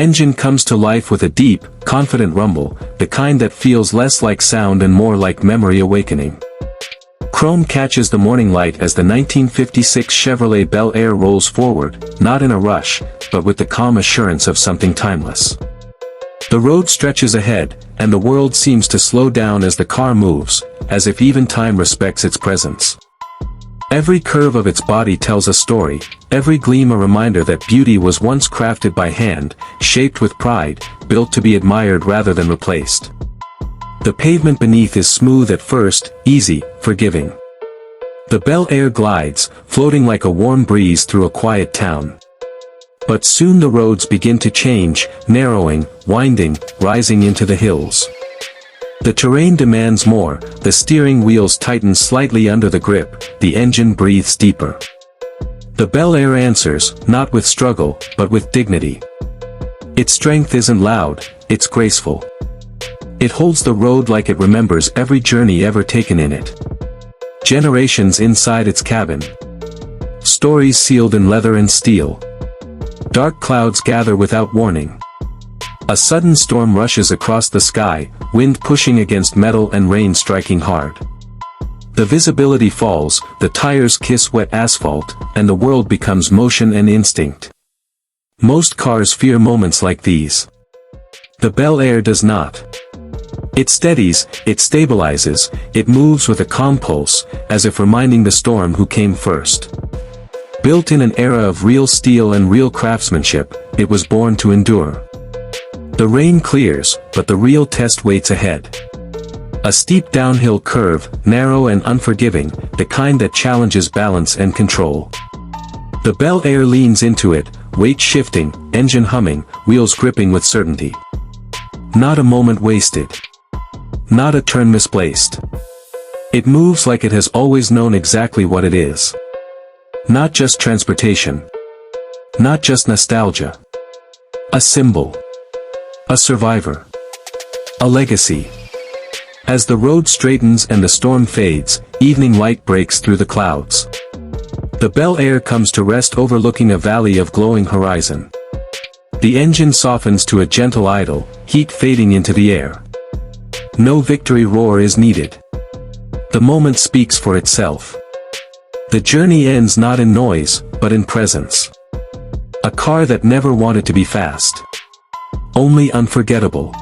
Engine comes to life with a deep, confident rumble, the kind that feels less like sound and more like memory awakening. Chrome catches the morning light as the 1956 Chevrolet Bel Air rolls forward, not in a rush, but with the calm assurance of something timeless. The road stretches ahead, and the world seems to slow down as the car moves, as if even time respects its presence. Every curve of its body tells a story, every gleam a reminder that beauty was once crafted by hand, shaped with pride, built to be admired rather than replaced. The pavement beneath is smooth at first, easy, forgiving. The Bel Air glides, floating like a warm breeze through a quiet town. But soon the roads begin to change, narrowing, winding, rising into the hills. The terrain demands more, the steering wheels tighten slightly under the grip, the engine breathes deeper. The Bel Air answers, not with struggle, but with dignity. Its strength isn't loud, it's graceful. It holds the road like it remembers every journey ever taken in it. Generations inside its cabin. Stories sealed in leather and steel. Dark clouds gather without warning. A sudden storm rushes across the sky, wind pushing against metal and rain striking hard. The visibility falls, the tires kiss wet asphalt, and the world becomes motion and instinct. Most cars fear moments like these. The Bel Air does not. It steadies, it stabilizes, it moves with a calm pulse, as if reminding the storm who came first. Built in an era of real steel and real craftsmanship, it was born to endure. The rain clears, but the real test waits ahead. A steep downhill curve, narrow and unforgiving, the kind that challenges balance and control. The Bel Air leans into it, weight shifting, engine humming, wheels gripping with certainty. Not a moment wasted. Not a turn misplaced. It moves like it has always known exactly what it is. Not just transportation. Not just nostalgia. A symbol. A survivor. A legacy. As the road straightens and the storm fades, evening light breaks through the clouds. The Bel Air comes to rest overlooking a valley of glowing horizon. The engine softens to a gentle idle, heat fading into the air. No victory roar is needed. The moment speaks for itself. The journey ends not in noise, but in presence. A car that never wanted to be fast. Only unforgettable.